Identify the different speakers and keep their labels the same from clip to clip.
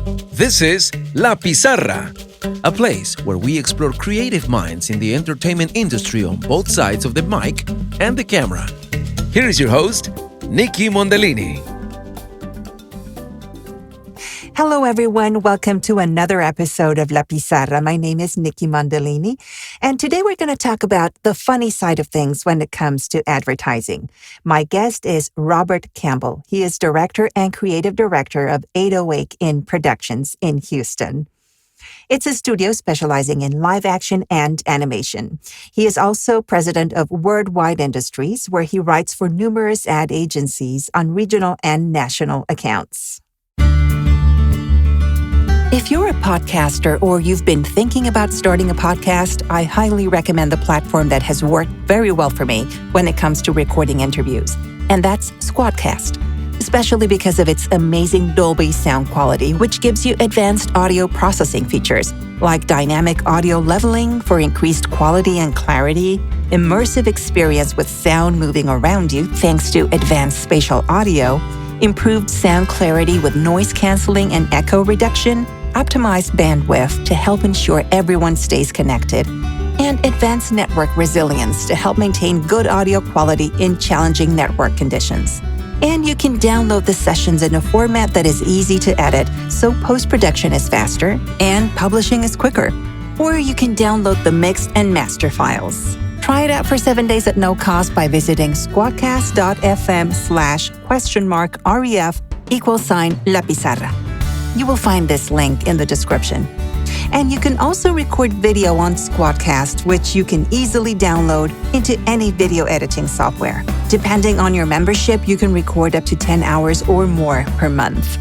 Speaker 1: This is La Pizarra, a place where we explore creative minds in the entertainment industry on both sides of the mic and the camera. Here is your host, Nikki Mondellini.
Speaker 2: Hello, everyone. Welcome to another episode of La Pizarra. My name is Nikki Mondellini, and today we're going to talk about the funny side of things when it comes to advertising. My guest is Robert Campbell. He is director and creative director of Adweek in Productions in Houston. It's a studio specializing in live action and animation. He is also president of Wordwide Industries, where he writes for numerous ad agencies on regional and national accounts. If you're a podcaster or you've been thinking about starting a podcast, I highly recommend the platform that has worked very well for me when it comes to recording interviews, and that's Squadcast, especially because of its amazing Dolby sound quality, which gives you advanced audio processing features like dynamic audio leveling for increased quality and clarity, immersive experience with sound moving around you thanks to advanced spatial audio, improved sound clarity with noise canceling and echo reduction, optimized bandwidth to help ensure everyone stays connected, and advanced network resilience to help maintain good audio quality in challenging network conditions. And you can download the sessions in a format that is easy to edit, so post-production is faster and publishing is quicker. Or you can download the mixed and master files. Try it out for 7 days at no cost by visiting squadcast.fm/ref=La Pizarra. You will find this link in the description. And you can also record video on Squadcast, which you can easily download into any video editing software. Depending on your membership, you can record up to 10 hours or more per month.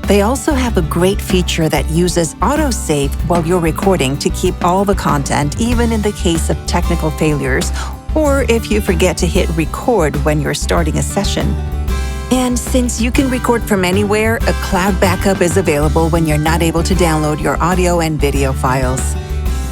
Speaker 2: They also have a great feature that uses autosave while you're recording to keep all the content, even in the case of technical failures, or if you forget to hit record when you're starting a session. And since you can record from anywhere, a cloud backup is available when you're not able to download your audio and video files.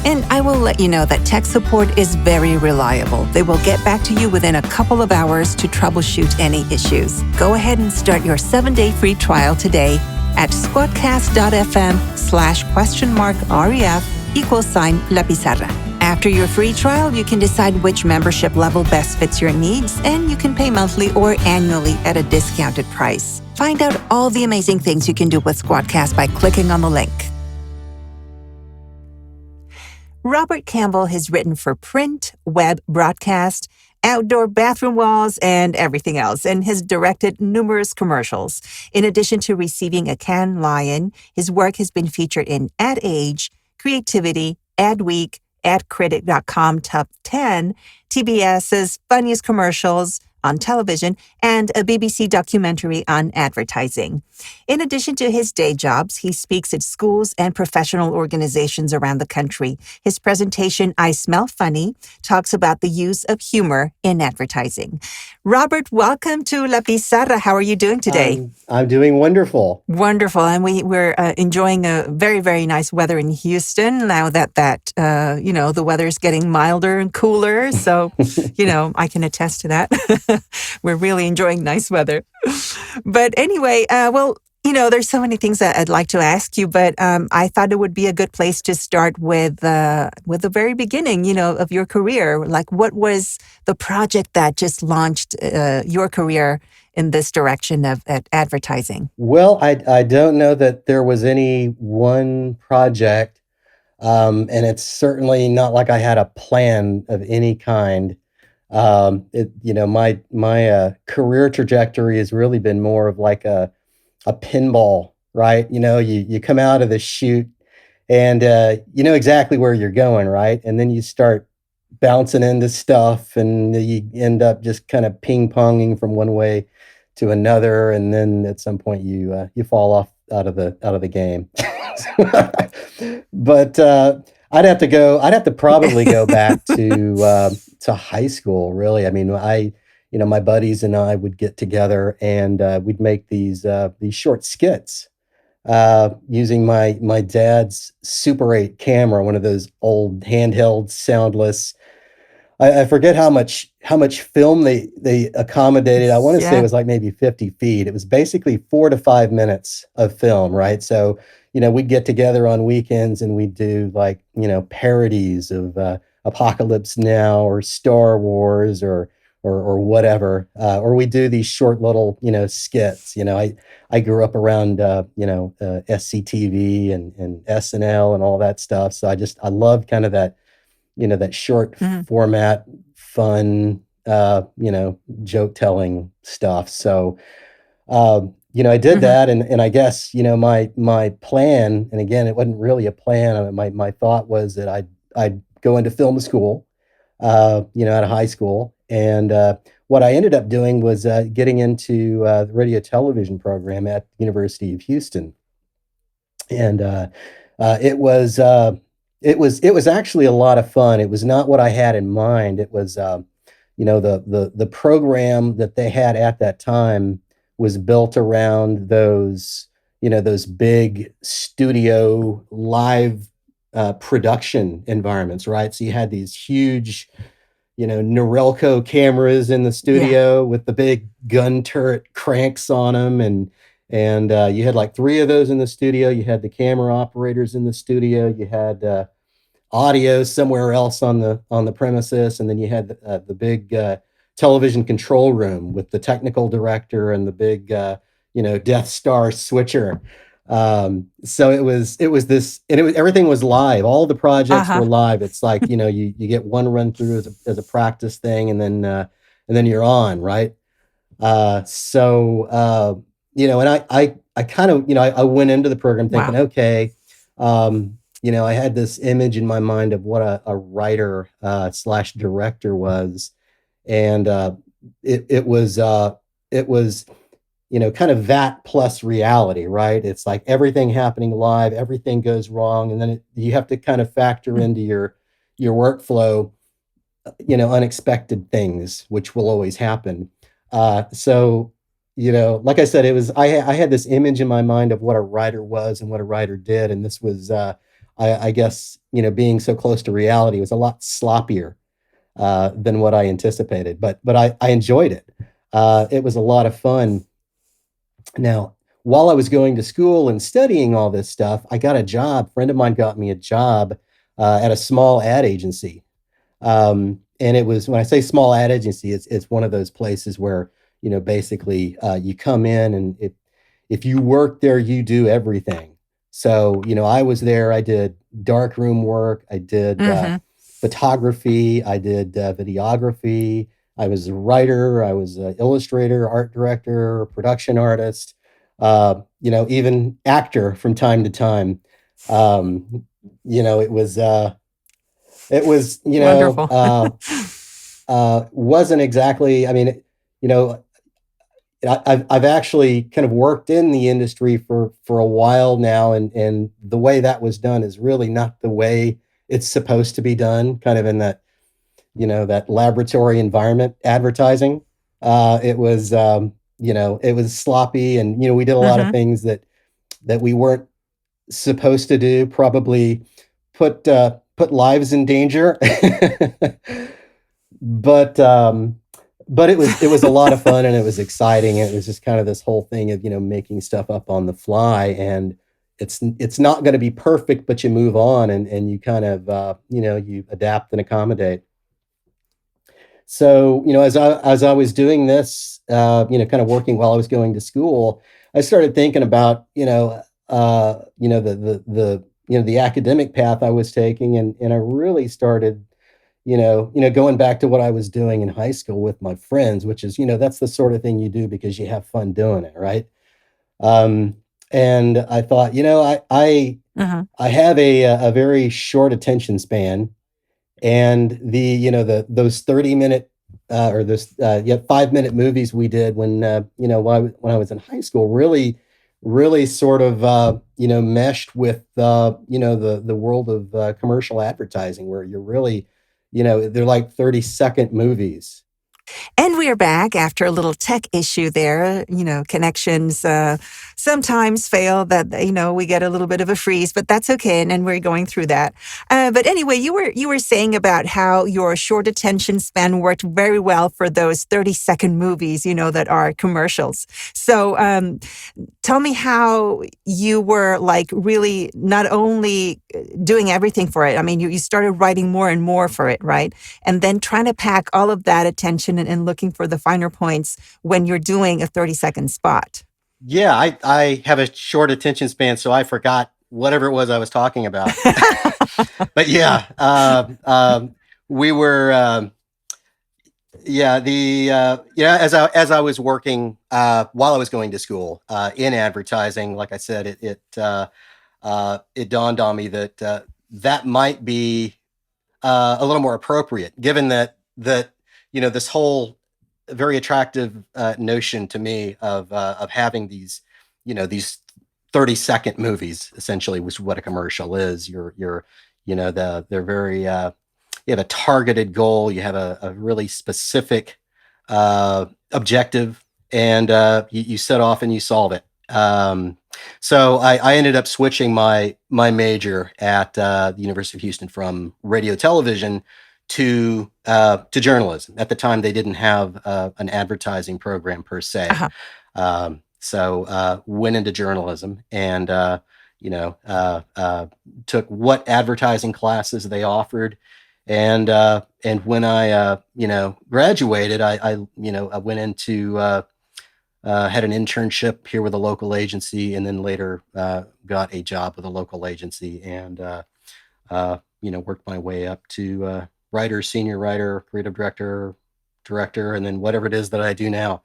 Speaker 2: And I will let you know that tech support is very reliable. They will get back to you within a couple of hours to troubleshoot any issues. Go ahead and start your 7-day free trial today at squadcast.fm/ref=La Pizarra. After your free trial, you can decide which membership level best fits your needs, and you can pay monthly or annually at a discounted price. Find out all the amazing things you can do with Squadcast by clicking on the link. Robert Campbell has written for print, web broadcast, outdoor bathroom walls, and everything else, and has directed numerous commercials. In addition to receiving a Cannes Lion, his work has been featured in Ad Age, Creativity, Adweek, AdCritic.com Top 10, TBS's Funniest Commercials on television, and a BBC documentary on advertising. In addition to his day jobs, he speaks at schools and professional organizations around the country. His presentation, I Smell Funny, talks about the use of humor in advertising. Robert, welcome to La Pizarra. How are you doing today?
Speaker 3: I'm doing wonderful.
Speaker 2: Wonderful. And we're enjoying a very, very nice weather in Houston now that the weather is getting milder and cooler. So, I can attest to that. We're really enjoying nice weather. But anyway, there's so many things that I'd like to ask you, but I thought it would be a good place to start with the very beginning, of your career. Like, what was the project that just launched your career in this direction of advertising?
Speaker 3: Well, I don't know that there was any one project, and it's certainly not like I had a plan of any kind. My career trajectory has really been more of like a pinball, right? You come out of the chute and you know exactly where you're going, right? And then you start bouncing into stuff and you end up just kind of ping-ponging from one way to another, and then at some point you fall off out of the game. But I'd have to probably go back to high school, really. I mean, my buddies and I would get together and we'd make these short skits using my dad's Super 8 camera, one of those old handheld soundless I forget how much film they accommodated. I want to say it
Speaker 2: Yeah.
Speaker 3: was like maybe 50 feet. It was basically 4 to 5 minutes of film, right? So, we'd get together on weekends and we'd do like, parodies of Apocalypse Now or Star Wars or whatever. Or we do these short little, skits. I grew up around SCTV and SNL and all that stuff. So I loved kind of that short
Speaker 2: Mhm.
Speaker 3: format, fun, joke telling stuff. So, I did
Speaker 2: Mhm.
Speaker 3: that, and I guess my plan, and again, it wasn't really a plan. My thought was that I'd go into film school, out of high school, and what I ended up doing was getting into the radio television program at the University of Houston, and uh, it was uh, it was actually a lot of fun. It was not what I had in mind. It was the program that they had at that time was built around those big studio live production environments, right? So you had these huge Norelco cameras in the
Speaker 2: Yeah.
Speaker 3: studio with the big gun turret cranks on them, and you had like three of those in the studio. You had the camera operators in the studio. You had audio somewhere else on the premises, and then you had the big television control room with the technical director and the big Death Star switcher. So it was this, and everything was live. All the projects
Speaker 2: Uh-huh.
Speaker 3: were live. It's like you get one run through as a practice thing, and then you're on, right. So and I kind of I went into the program thinking,
Speaker 2: Wow.
Speaker 3: okay, I had this image in my mind of what a writer slash director was, and it was kind of that plus reality, right? It's like everything happening live, everything goes wrong, and then you have to kind of factor
Speaker 2: Mm.
Speaker 3: into your workflow, unexpected things, which will always happen. So, like I said, I had this image in my mind of what a writer was and what a writer did, and this was, I guess, being so close to reality was a lot sloppier than what I anticipated, but I enjoyed it. It was a lot of fun. Now, while I was going to school and studying all this stuff, I got a job. A friend of mine got me a job at a small ad agency. And it was, when I say small ad agency, it's one of those places where, basically you come in, and if you work there, you do everything. So, I was there, I did darkroom work, I did
Speaker 2: Mhm.
Speaker 3: photography, I did videography, I was a writer, I was an illustrator, art director, production artist, even actor from time to time. Um, it was,
Speaker 2: Wonderful.
Speaker 3: wasn't exactly, I mean, you know, I've actually kind of worked in the industry for a while now, and the way that was done is really not the way it's supposed to be done, kind of in that laboratory environment advertising. It was sloppy, and we did a lot of
Speaker 2: Mhm.
Speaker 3: things that we weren't supposed to do, probably put lives in danger. but but it was a lot of fun, and it was exciting, and it was just kind of this whole thing of making stuff up on the fly, and it's not going to be perfect, but you move on, and you kind of you adapt and accommodate. So, as I was doing this, kind of working while I was going to school, I started thinking about, the academic path I was taking, and I really started, going back to what I was doing in high school with my friends, which is, that's the sort of thing you do because you have fun doing it, right? Um, and I thought,
Speaker 2: Mhm.
Speaker 3: I have a very short attention span, and those 30-minute or those 5-minute movies we did when I was in high school really sort of meshed with the world of commercial advertising, where you're really they're like 30-second movies.
Speaker 2: And we are back after a little tech issue there, connections sometimes fail that, we get a little bit of a freeze, but that's okay. And we're going through that. But anyway, you were saying about how your short attention span worked very well for those 30-second movies, that are commercials. So tell me how you were like really not only doing everything for it. I mean, you started writing more and more for it, right? And then trying to pack all of that attention and looking for the finer points when you're doing a 30-second spot.
Speaker 3: Yeah, I have a short attention span, so I forgot whatever it was I was talking about. But yeah, we were, as I was working while I was going to school in advertising, like I said, it dawned on me that that might be a little more appropriate, given that this whole very attractive notion to me of having these 30-second movies, essentially, was what a commercial is. They're very you have a targeted goal, you have a really specific objective, and you set off and you solve it. So I ended up switching my major at the University of Houston from radio television to journalism. At the time, they didn't have an advertising program per se. So went into journalism and took what advertising classes they offered. And when I graduated, I went into had an internship here with a local agency, and then later got a job with a local agency, and worked my way up to writer, senior writer, creative director, and then whatever it is that I do now.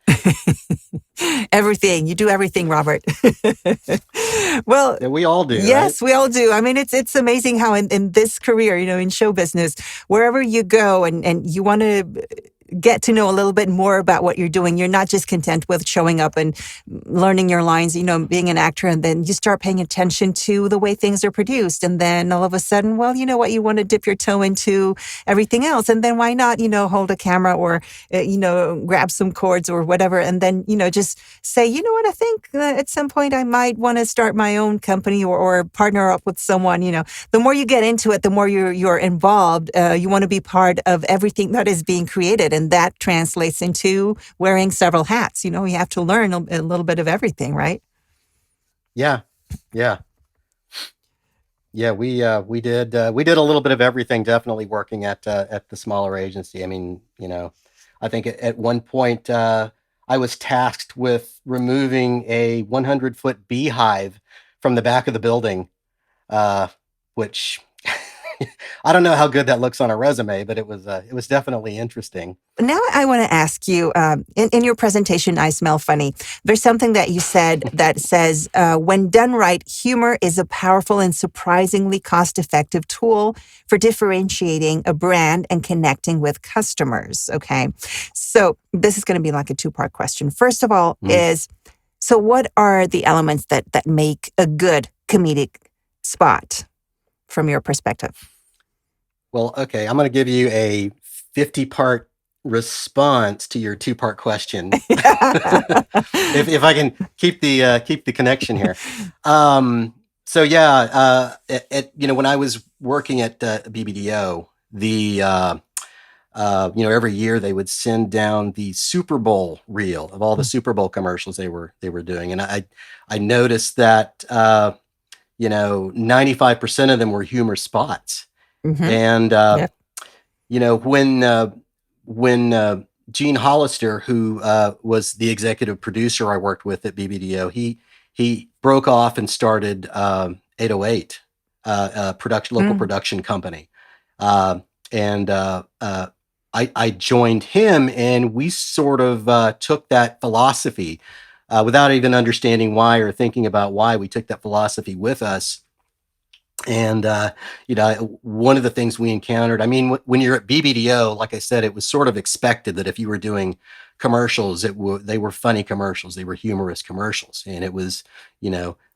Speaker 2: Everything. You do everything, Robert. Well,
Speaker 3: yeah, we all do.
Speaker 2: Yes,
Speaker 3: right?
Speaker 2: we all do. I mean, it's amazing how in this career, in show business, wherever you go and you want to get to know a little bit more about what you're doing. You're not just content with showing up and learning your lines, being an actor, and then you start paying attention to the way things are produced. And then all of a sudden, well, you know what, you want to dip your toe into everything else. And then why not, hold a camera or, grab some cords or whatever. And then, just say, you know what, I think at some point I might want to start my own company or partner up with someone. The more you get into it, the more you're involved. You want to be part of everything that is being created. And that translates into wearing several hats. You have to learn a little bit of everything, right?
Speaker 3: Yeah. We did a little bit of everything. Definitely working at the smaller agency. I mean, I think at one point I was tasked with removing a 100-foot beehive from the back of the building, which. I don't know how good that looks on a resume, but it was definitely interesting.
Speaker 2: Now I want to ask you, in your presentation, I Smell Funny, there's something that you said that says, when done right, humor is a powerful and surprisingly cost-effective tool for differentiating a brand and connecting with customers. Okay. So this is going to be like a two-part question. First of all so what are the elements that make a good comedic spot from your perspective?
Speaker 3: Well, okay, I'm going to give you a 50-part response to your two-part question, if I can keep the connection here. So yeah, when I was working at BBDO, every year they would send down the Super Bowl reel of all the Super Bowl commercials they were doing, and I noticed that 95% of them were humor spots. Mm-hmm. And, when Gene Hollister, who was the executive producer I worked with at BBDO, he broke off and started 808, local production company. And I joined him, and we sort of took that philosophy without even understanding why or thinking about why. We took that philosophy with us. And, one of the things we encountered, I mean, when you're at BBDO, like I said, it was sort of expected that if you were doing commercials, they were funny commercials, they were humorous commercials. And it was,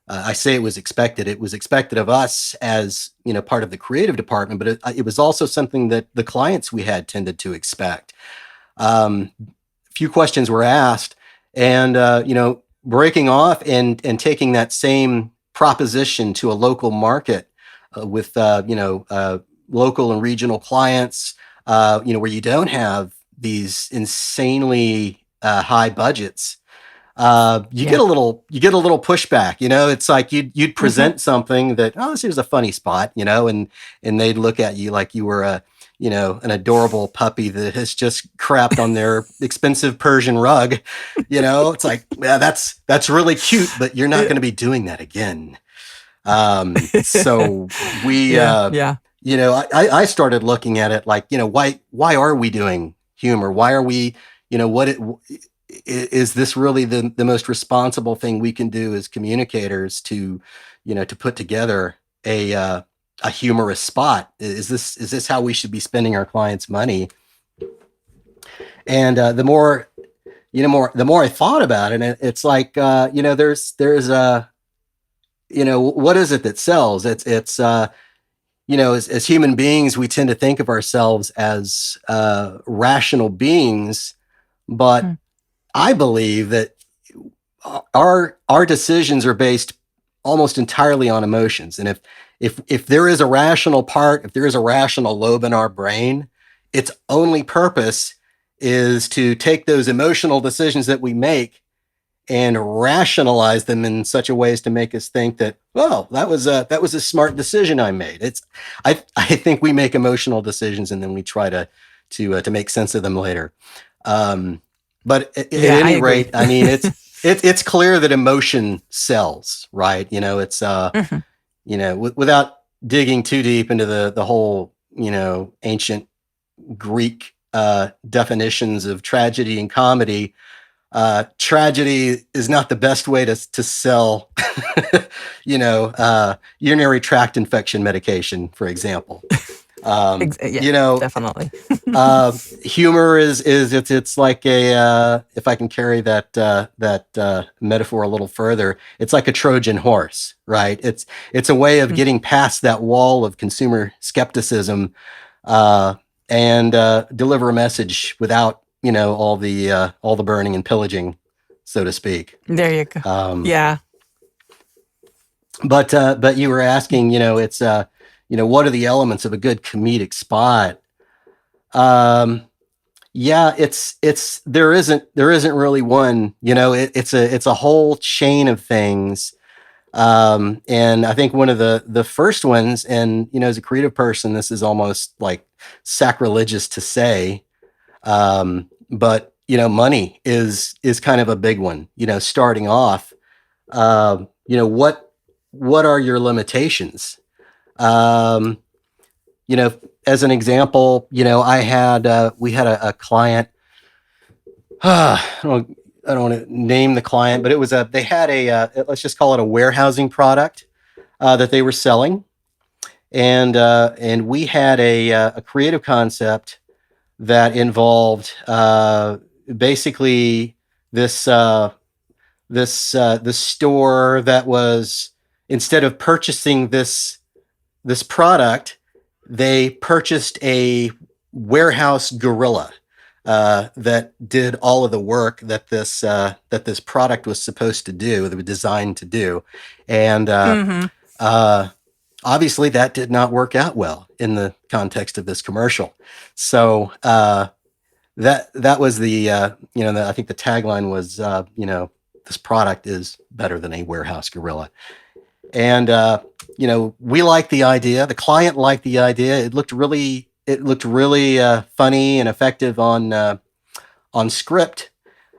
Speaker 3: I say it was expected. It was expected of us as, part of the creative department, but it was also something that the clients we had tended to expect. A few questions were asked, and, breaking off and taking that same proposition to a local market with local and regional clients, where you don't have these insanely high budgets. You get a little pushback. It's like you'd present something that, oh, this is a funny spot, and they'd look at you like you were an adorable puppy that has just crapped on their expensive Persian rug. It's like, yeah, that's really cute, but you're not going to be doing that again. So we, I started looking at it like, why are we doing humor? Why are we, is this really the most responsible thing we can do as communicators to put together a humorous spot? Is this how we should be spending our clients' money? And the more I thought about it, and it's like, there's what is it that sells? It's as human beings, we tend to think of ourselves as rational beings, but I believe that our decisions are based almost entirely on emotions. And if there is a rational part, if there is a rational lobe in our brain, its only purpose is to take those emotional decisions that we make and rationalize them in such a way as to make us think that, well, that was a smart decision I made. I think we make emotional decisions and then we try to make sense of them later. But at any rate, I mean, it's clear that emotion sells, right? It's without digging too deep into the whole ancient Greek definitions of tragedy and comedy. Tragedy is not the best way to sell, urinary tract infection medication, for example.
Speaker 2: Definitely.
Speaker 3: Humor is it's like if I can carry that metaphor a little further, it's like a Trojan horse, right? It's a way of getting past that wall of consumer skepticism, and deliver a message without all the burning and pillaging, so to speak.
Speaker 2: There you go. Yeah.
Speaker 3: But you were asking, it's what are the elements of a good comedic spot? There isn't really one. It's a whole chain of things. And I think one of the first ones, and as a creative person, this is almost like sacrilegious to say, but money is kind of a big one. Starting off, what are your limitations? As an example, we had a client. I don't want to name the client, but it was they had let's just call it a warehousing product that they were selling, and we had a creative concept that involved basically this store that was, instead of purchasing this product, they purchased a warehouse gorilla that did all of the work that this product was supposed to do, that was designed to do, and obviously that did not work out well in the context of this commercial. So that was the I think the tagline was this product is better than a warehouse gorilla. And, we liked the idea. The client liked the idea. It looked really funny and effective on script.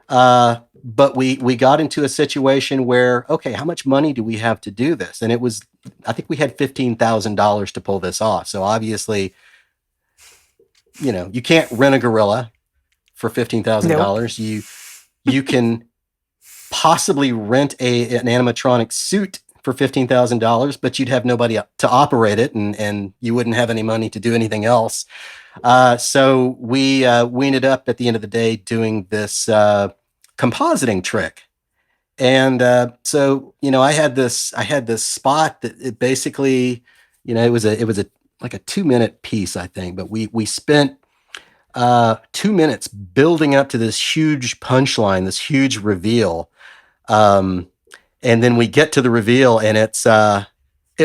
Speaker 3: But we got into a situation where, okay, how much money do we have to do this? And I think we had $15,000 to pull this off. So obviously, you can't rent a gorilla for $15,000. Nope. You can possibly rent an animatronic suit for $15,000, but you'd have nobody to operate it, and you wouldn't have any money to do anything else. So we ended up at the end of the day doing this compositing trick, and so I had this spot that it basically, it was like a 2-minute piece, I think, but we spent 2 minutes building up to this huge punchline, this huge reveal. Um, and then we get to the reveal, and it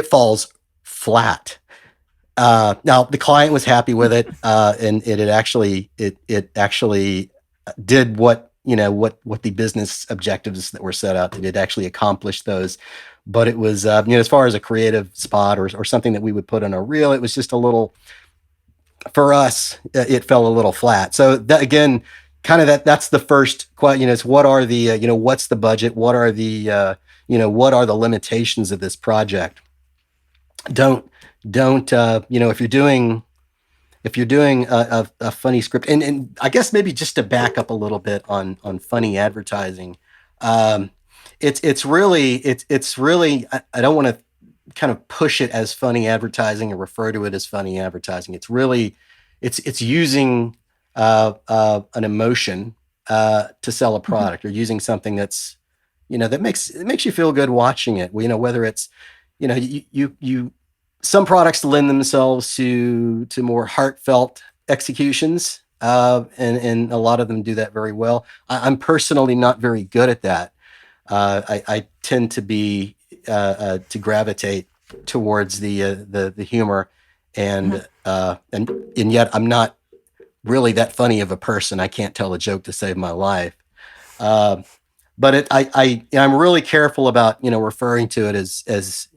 Speaker 3: falls flat. Now the client was happy with it, and it actually did what the business objectives that were set out did. It actually accomplished those, but it was as far as a creative spot or something that we would put on a reel, it was just a little, for us, it fell a little flat. So that, again, kind of that's the first question. It's what are the what's the budget? What are the what are the limitations of this project? Don't if you're doing a funny script, and I guess maybe just to back up a little bit on funny advertising, it's really I don't want to kind of push it as funny advertising or refer to it as funny advertising. It's really it's using an emotion to sell a product, or using something that's that makes you feel good watching it. Whether it's you some products lend themselves to more heartfelt executions, and a lot of them do that very well. I'm personally not very good at that. I tend to be to gravitate towards the humor, and yet I'm not really that funny of a person. I can't tell a joke to save my life. But I'm really careful about referring to it as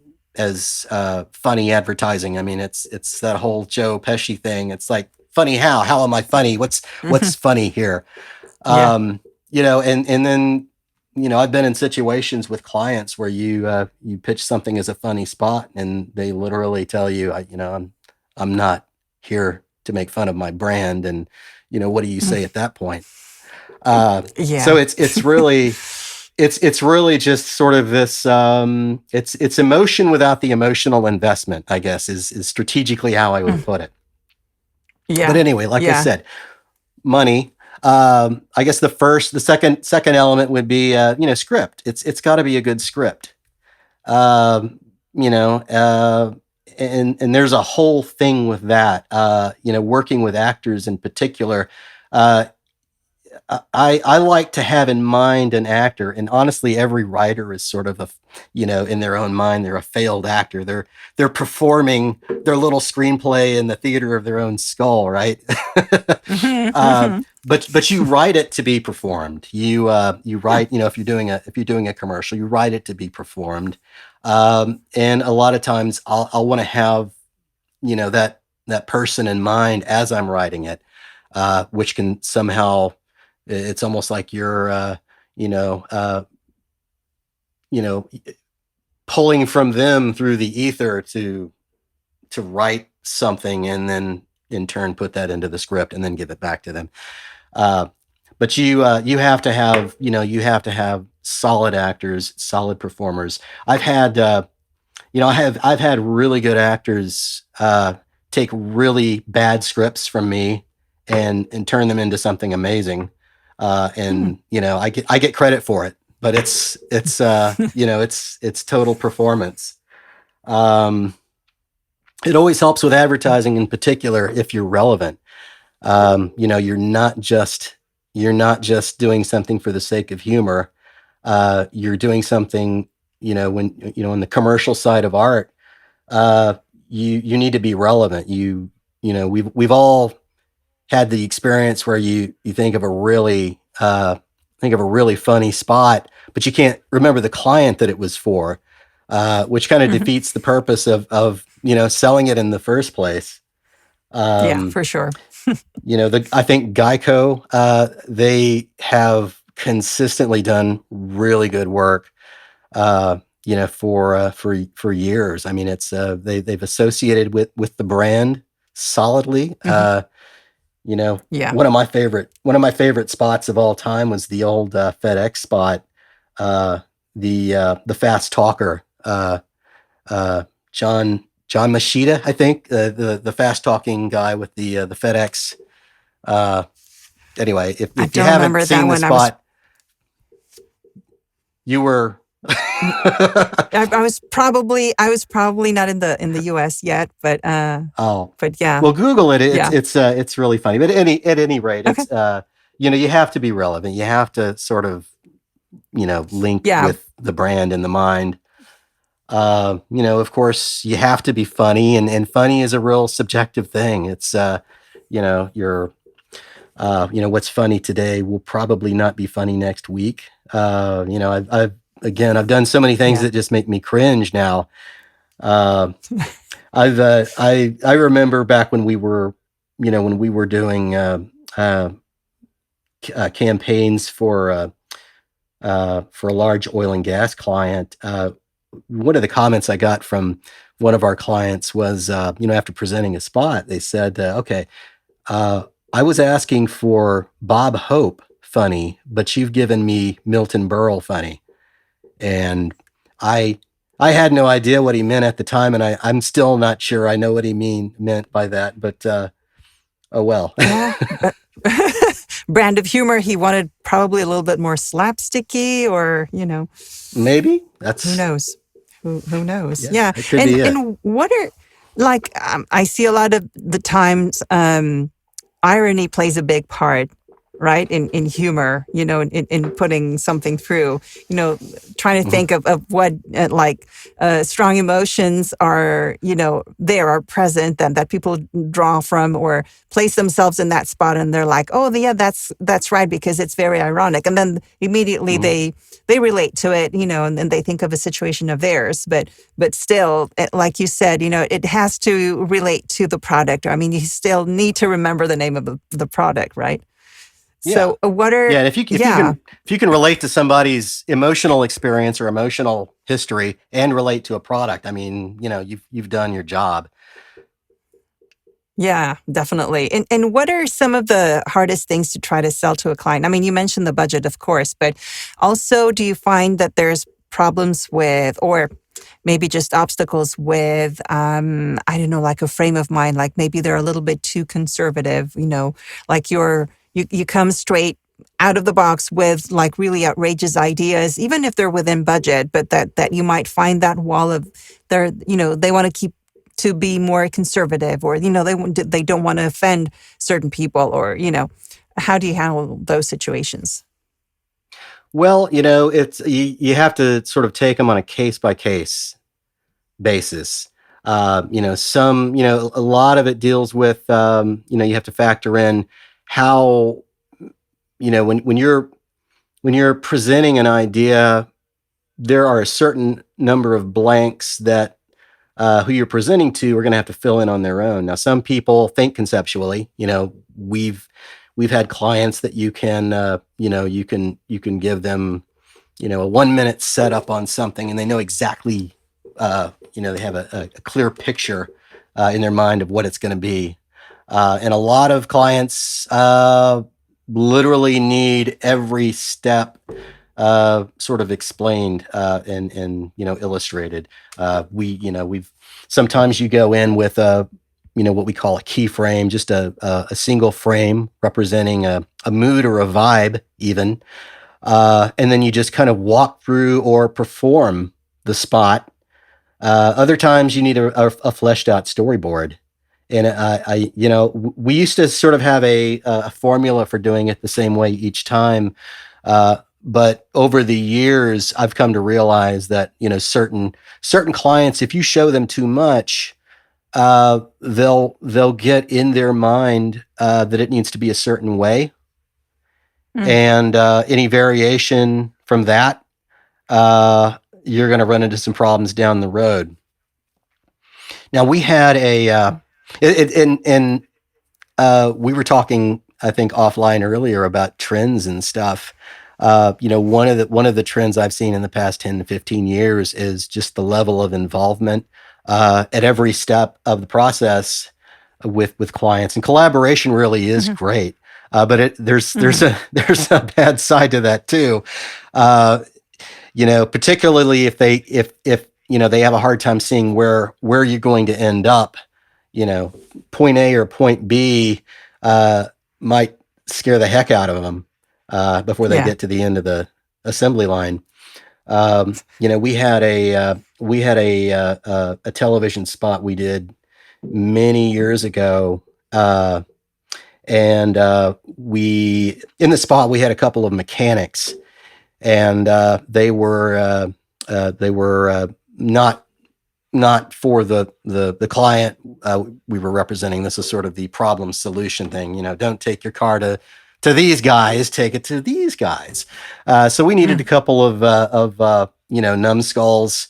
Speaker 3: funny advertising. I mean, it's that whole Joe Pesci thing. It's like, funny how am I funny? What's funny here? And then I've been in situations with clients where you pitch something as a funny spot, and they literally tell you, I'm not here to make fun of my brand, and what do you say at that point? So it's really it's really just sort of this it's emotion without the emotional investment, I guess, is strategically how I would put it. But anyway, like I said, money. I guess the second element would be script. It's got to be a good script. And there's a whole thing with that. Working with actors in particular. I like to have in mind an actor, and honestly, every writer is sort of in their own mind, they're a failed actor. They're performing their little screenplay in the theater of their own skull, right? But you write it to be performed. You write, if you're doing a commercial, you write it to be performed. And a lot of times I'll want to have, that person in mind as I'm writing it, which can somehow, it's almost like you're, pulling from them through the ether to write something, and then in turn put that into the script and then give it back to them. But you have to have solid actors, solid performers. I've had really good actors take really bad scripts from me and turn them into something amazing. I get credit for it, but it's total performance. It always helps with advertising, in particular, if you're relevant. You're not just doing something for the sake of humor. You're doing something, when in the commercial side of art, you need to be relevant. We've all had the experience where you think of a really funny spot, but you can't remember the client that it was for, which kind of defeats the purpose of selling it in the first place.
Speaker 2: For sure.
Speaker 3: I think Geico, they have consistently done really good work, for years. I mean, it's they've associated with the brand solidly. One of my favorite spots of all time was the old FedEx spot, the fast talker, John Machida, I think, the fast talking guy with the FedEx. Anyway, if you haven't seen the spot, you were.
Speaker 2: I was probably not in the U.S. yet, but yeah.
Speaker 3: Well, Google it. It's really funny. But at any rate, it's you have to be relevant. You have to sort of link
Speaker 2: Yeah.
Speaker 3: with the brand in the mind. Of course, you have to be funny, and funny is a real subjective thing. It's, your, what's funny today will probably not be funny next week. I've done so many things
Speaker 2: Yeah.
Speaker 3: that just make me cringe now. I remember back when we were, doing campaigns for a large oil and gas client. One of the comments I got from one of our clients was, after presenting a spot, they said, "Okay, I was asking for Bob Hope funny, but you've given me Milton Berle funny," and I had no idea what he meant at the time, and I'm still not sure I know what he meant by that. But oh well.
Speaker 2: Yeah. Brand of humor. He wanted probably a little bit more slapsticky, or
Speaker 3: Maybe
Speaker 2: who
Speaker 3: that's
Speaker 2: knows? Who knows?
Speaker 3: yeah,
Speaker 2: Yeah.
Speaker 3: it could be it.
Speaker 2: And what are like? I see a lot of the times. Irony plays a big part, right? In humor, in putting something through, trying to
Speaker 3: Mhm.
Speaker 2: think of what strong emotions are, are present and that people draw from or place themselves in that spot, and they're like, oh yeah, that's right, because it's very ironic, and then immediately
Speaker 3: Mhm.
Speaker 2: they relate to it, and then they think of a situation of theirs, but still, like you said, it has to relate to the product. I mean, you still need to remember the name of the product, right?
Speaker 3: Yeah.
Speaker 2: So what are,
Speaker 3: Yeah, and if you can relate to somebody's emotional experience or emotional history and relate to a product, I mean, you've done your job.
Speaker 2: yeah, definitely. And what are some of the hardest things to try to sell to a client? I mean, you mentioned the budget, of course, but also, do you find that there's problems with, or maybe just obstacles with, I don't know, like a frame of mind, like maybe they're a little bit too conservative, like you come straight out of the box with like really outrageous ideas, even if they're within budget, but that you might find that wall of they want to keep to be more conservative, or, they don't want to offend certain people, or, how do you handle those situations?
Speaker 3: Well, it's you have to sort of take them on a case by case basis. A lot of it deals with, you have to factor in how, when you're presenting an idea, there are a certain number of blanks that who you're presenting to are going to have to fill in on their own. Now, some people think conceptually. We've had clients that you can give them, a 1 minute setup on something, and they know exactly, they have a clear picture in their mind of what it's going to be. And a lot of clients literally need every step sort of explained and illustrated. We've sometimes you go in with what we call a key frame, just a single frame representing a mood or a vibe, even. And then you just kind of walk through or perform the spot. Other times you need a fleshed out storyboard. And we used to sort of have a formula for doing it the same way each time. But over the years, I've come to realize that, certain clients, if you show them too much, they'll get in their mind that it needs to be a certain way.
Speaker 2: Mm.
Speaker 3: And any variation from that, you're going to run into some problems down the road. Now, we had we were talking, I think, offline earlier about trends and stuff. One of the trends I've seen in the past 10 to 15 years is just the level of involvement at every step of the process with clients, and collaboration really is great. But there's there's a bad side to that too. Particularly if they have a hard time seeing where you're going to end up. Point A or point B might scare the heck out of them before they
Speaker 2: Yeah.
Speaker 3: get to the end of the assembly line. We had a television spot we did many years ago, and in the spot we had a couple of mechanics, and they were not for the client we were representing. This is sort of the problem solution thing. Don't take your car to these guys, take it to these guys. So we needed a couple of numbskulls,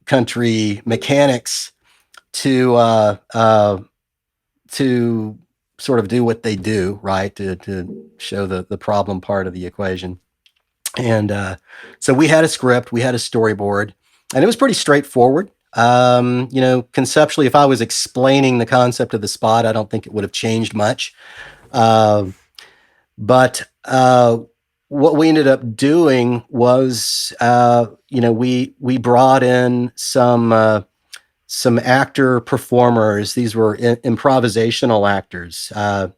Speaker 3: country mechanics to sort of do what they do, right? To show the problem part of the equation. And so we had a script, we had a storyboard, and it was pretty straightforward. Conceptually, if I was explaining the concept of the spot, I don't think it would have changed much. But what we ended up doing was, we brought in some actor performers. These were improvisational actors. I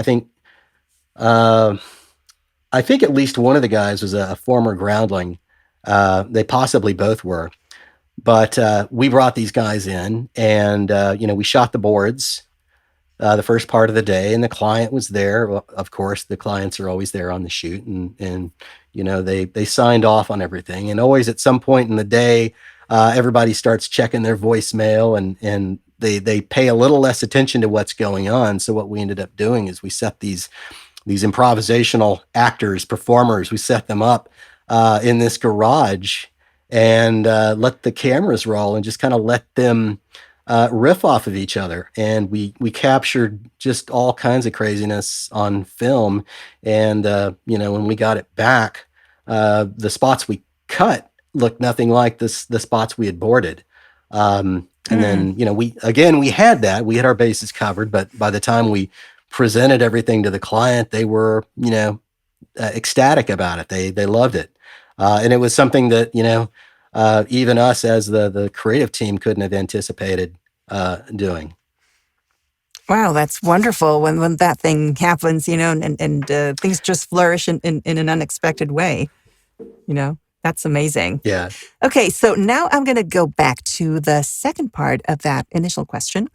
Speaker 3: think at least one of the guys was a former groundling. They possibly both were. But we brought these guys in, and we shot the boards the first part of the day, and the client was there. Well, of course, the clients are always there on the shoot, and they signed off on everything. And always at some point in the day, everybody starts checking their voicemail, and they pay a little less attention to what's going on. So what we ended up doing is we set these improvisational actors, performers, we set them up in this garage and let the cameras roll and just kind of let them riff off of each other. And we captured just all kinds of craziness on film. And, when we got it back, the spots we cut looked nothing like the spots we had boarded. And then, we had that. We had our bases covered, but by the time we presented everything to the client, they were, ecstatic about it. They loved it. And it was something that, even us as the creative team couldn't have anticipated doing.
Speaker 2: Wow, that's wonderful when that thing happens, and things just flourish in an unexpected way. That's amazing.
Speaker 3: Yeah.
Speaker 2: Okay, so now I'm going to go back to the second part of that initial question,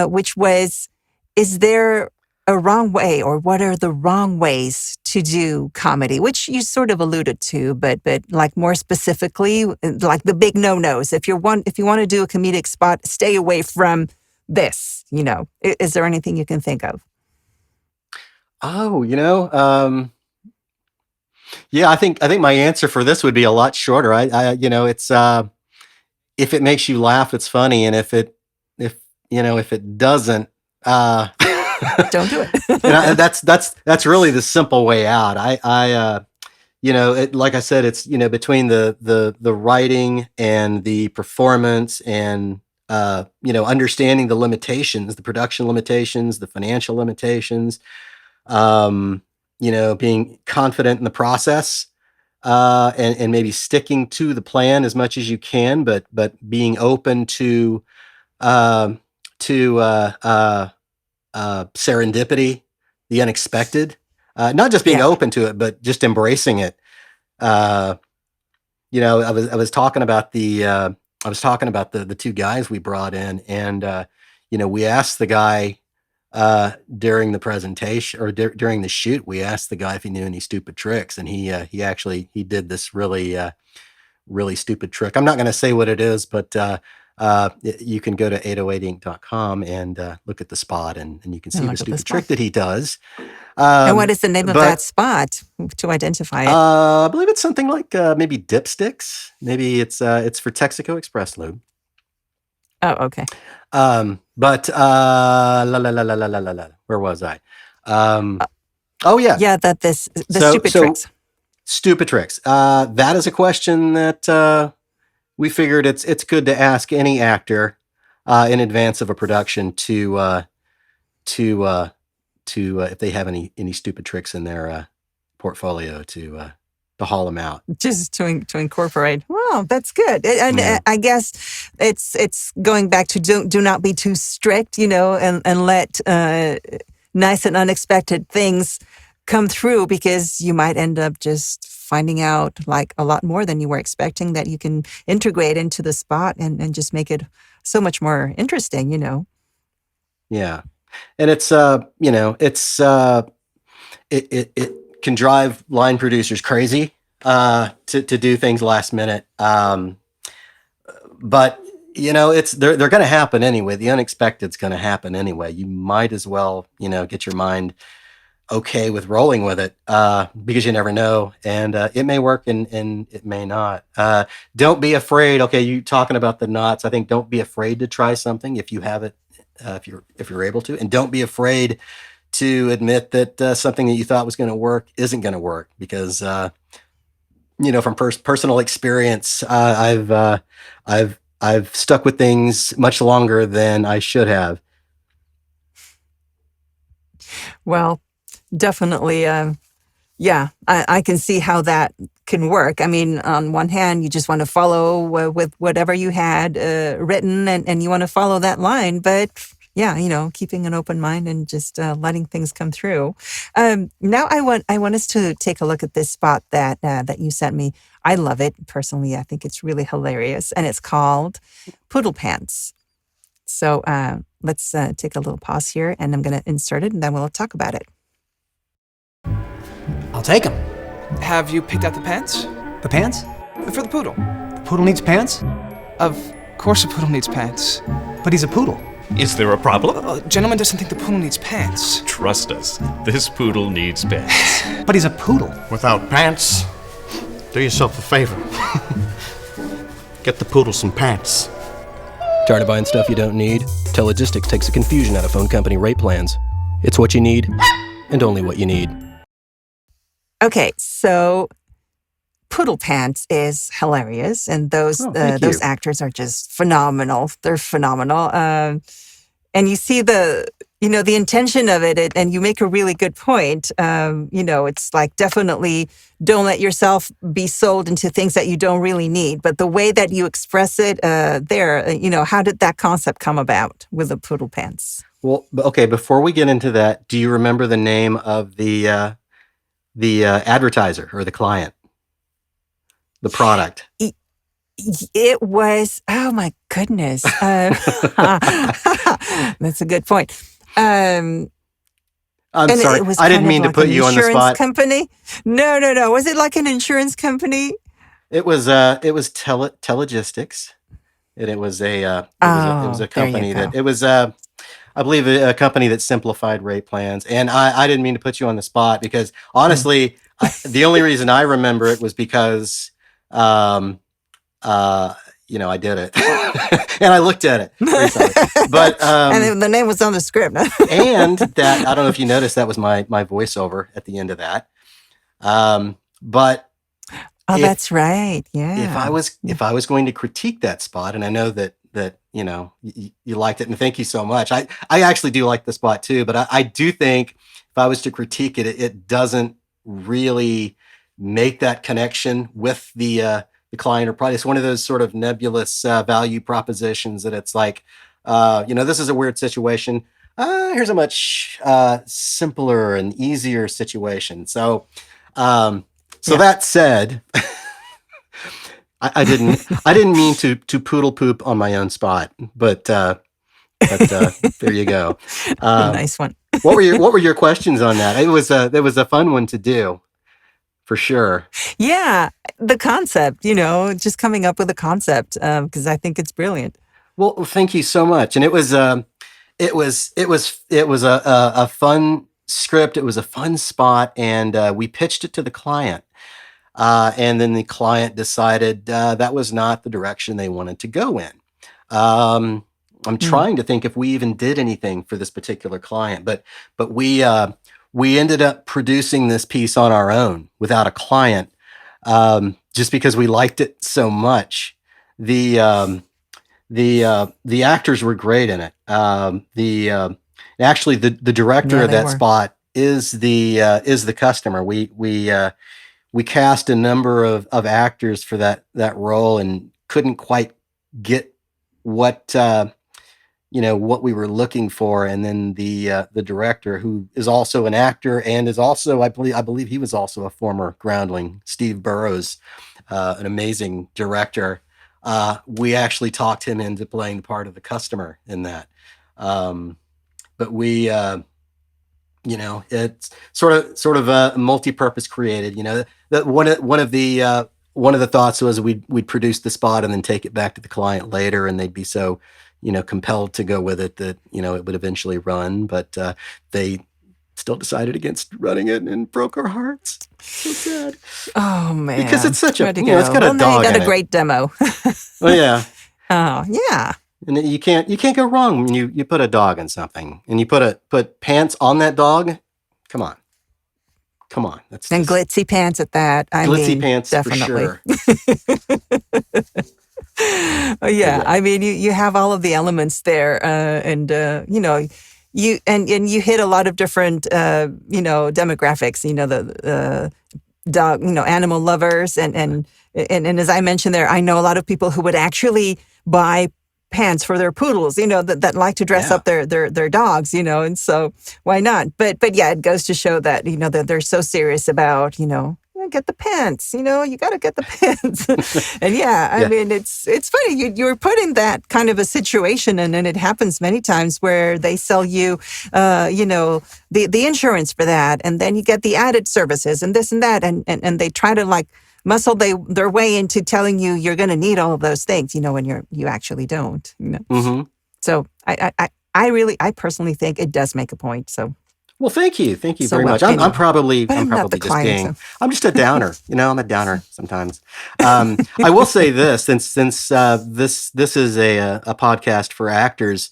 Speaker 2: which was, is there a wrong way, or what are the wrong ways to do comedy, which you sort of alluded to, but like more specifically, like the big no-nos. If you want to do a comedic spot, stay away from this, Is there anything you can think of?
Speaker 3: Oh, yeah, I think my answer for this would be a lot shorter. It's if it makes you laugh, it's funny, and if it doesn't,
Speaker 2: don't do it.
Speaker 3: That's really the simple way out. Like I said, it's between the writing and the performance, and understanding the limitations, the production limitations, the financial limitations. Being confident in the process, and maybe sticking to the plan as much as you can, but being open to serendipity, the unexpected, not just being open to it, but just embracing it. I was talking about the two guys we brought in, and we asked the guy during the presentation, or during the shoot, we asked the guy if he knew any stupid tricks, and he did this really stupid trick. I'm not going to say what it is, but you can go to 808inc.com and look at the spot, and you can see the stupid trick that he does.
Speaker 2: And what is the name of that spot to identify it?
Speaker 3: I believe it's something like maybe Dipsticks. Maybe it's for Texaco Express Lube.
Speaker 2: Oh, okay.
Speaker 3: But where was I? Oh yeah,
Speaker 2: yeah. Stupid tricks.
Speaker 3: Stupid tricks. That is a question that we figured it's good to ask any actor in advance of a production to if they have any stupid tricks in their portfolio to haul them out.
Speaker 2: Just to incorporate. Wow, that's good. And I guess it's going back to do not be too strict, and let nice and unexpected things come through, because you might end up just finding out like a lot more than you were expecting that you can integrate into the spot and just make it so much more interesting, Yeah.
Speaker 3: And it's, can drive line producers crazy to do things last minute. But they're going to happen anyway. The unexpected's going to happen anyway. You might as well, get your mind okay with rolling with it, because you never know, and it may work and it may not. Don't be afraid. Okay, you talking about the knots? I think don't be afraid to try something if you have it, if you're able to, and don't be afraid to admit that something that you thought was going to work isn't going to work, because from personal experience, I've stuck with things much longer than I should have.
Speaker 2: Well, definitely. Yeah, I can see how that can work. I mean, on one hand, you just want to follow with whatever you had written, and you want to follow that line. But yeah, keeping an open mind and just letting things come through. Now I want us to take a look at this spot that you sent me. I love it personally. I think it's really hilarious, and it's called Poodle Pants. So let's take a little pause here, and I'm going to insert it, and then we'll talk about it.
Speaker 4: I'll take them.
Speaker 5: Have you picked out the pants?
Speaker 4: The pants?
Speaker 5: For the poodle.
Speaker 4: The poodle needs pants?
Speaker 5: Of course a poodle needs pants.
Speaker 4: But he's a poodle.
Speaker 6: Is there a problem?
Speaker 5: Gentleman doesn't think the poodle needs pants.
Speaker 6: Trust us, this poodle needs pants.
Speaker 4: But he's a poodle.
Speaker 7: Without pants, do yourself a favor. Get the poodle some pants.
Speaker 8: Tired of buying stuff you don't need? Telegistics takes the confusion out of phone company rate plans. It's what you need, and only what you need.
Speaker 2: Okay, so Poodle Pants is hilarious, and those actors are just phenomenal. They're phenomenal, and you see the intention of it, and you make a really good point. It's like, definitely don't let yourself be sold into things that you don't really need. But the way that you express it how did that concept come about with the Poodle Pants?
Speaker 3: Well, okay, before we get into that, do you remember the name of the advertiser or the client, the product?
Speaker 2: It was, oh my goodness. That's a good point.
Speaker 3: I'm sorry, I didn't mean to put you on the spot.
Speaker 2: Company? No. Was it like an insurance company?
Speaker 3: It was Telegistics, and it was a company I believe a company that simplified rate plans. And I didn't mean to put you on the spot, because honestly, the only reason I remember it was because, I did it and I looked at it. But,
Speaker 2: and the name was on the script.
Speaker 3: And that, I don't know if you noticed, that was my voiceover at the end of that. But
Speaker 2: that's right. Yeah.
Speaker 3: If I was going to critique that spot, and I know that you liked it, and thank you so much. I actually do like the spot too, but I do think if I was to critique it, it doesn't really make that connection with the client or product. It's one of those sort of nebulous value propositions that it's like, this is a weird situation. Here's a much simpler and easier situation. So that said, I didn't mean to poodle poop on my own spot, but there you go.
Speaker 2: Nice one.
Speaker 3: What were your questions on that? It was a fun one to do, for sure.
Speaker 2: Yeah, the concept, just coming up with a concept, because I think it's brilliant.
Speaker 3: Well, thank you so much. And it was a fun script. It was a fun spot, and we pitched it to the client. And then the client decided that was not the direction they wanted to go in. I'm trying to think if we even did anything for this particular client, but we ended up producing this piece on our own without a client, just because we liked it so much. The actors were great in it. Actually the director of that spot is the customer. We cast a number of actors for that role, and couldn't quite get what we were looking for. And then the director, who is also an actor and is also, I believe he was also a former groundling, Steve Burrows, an amazing director. We actually talked him into playing the part of the customer in that. But we it's sort of a multi-purpose created. That one of the thoughts was we'd produce the spot and then take it back to the client later, and they'd be so compelled to go with it that it would eventually run, but they still decided against running it and broke our hearts. So sad.
Speaker 2: Oh man!
Speaker 3: Because it's such
Speaker 2: Where'd
Speaker 3: a
Speaker 2: it
Speaker 3: it's got
Speaker 2: go?
Speaker 3: a dog
Speaker 2: Now you got
Speaker 3: in
Speaker 2: a
Speaker 3: it.
Speaker 2: great demo.
Speaker 3: Oh yeah.
Speaker 2: Oh yeah.
Speaker 3: And you can't go wrong when you put a dog in something, and you put pants on that dog. Come on, that's
Speaker 2: And
Speaker 3: just
Speaker 2: glitzy pants at that. I
Speaker 3: glitzy
Speaker 2: mean,
Speaker 3: pants
Speaker 2: definitely.
Speaker 3: for sure.
Speaker 2: Yeah, I mean, you have all of the elements there, and you you hit a lot of different demographics. The dog, animal lovers, and as I mentioned there, I know a lot of people who would actually buy pants for their poodles, that like to dress up their dogs, and so why not? But yeah, it goes to show that that they're so serious about get the pants, you got to get the pants. And I mean, it's funny you're put in that kind of a situation, and it happens many times where they sell you the insurance for that, and then you get the added services and this and that, and they try to like muscle their way into telling you you're going to need all of those things, when you actually don't.
Speaker 3: Mm-hmm.
Speaker 2: So I personally think it does make a point. So.
Speaker 3: Well, thank you
Speaker 2: So
Speaker 3: very
Speaker 2: well,
Speaker 3: much. I'm probably
Speaker 2: but I'm not the
Speaker 3: just
Speaker 2: client,
Speaker 3: being.
Speaker 2: so.
Speaker 3: I'm just a downer. I'm a downer sometimes. I will say this, since this is a podcast for actors.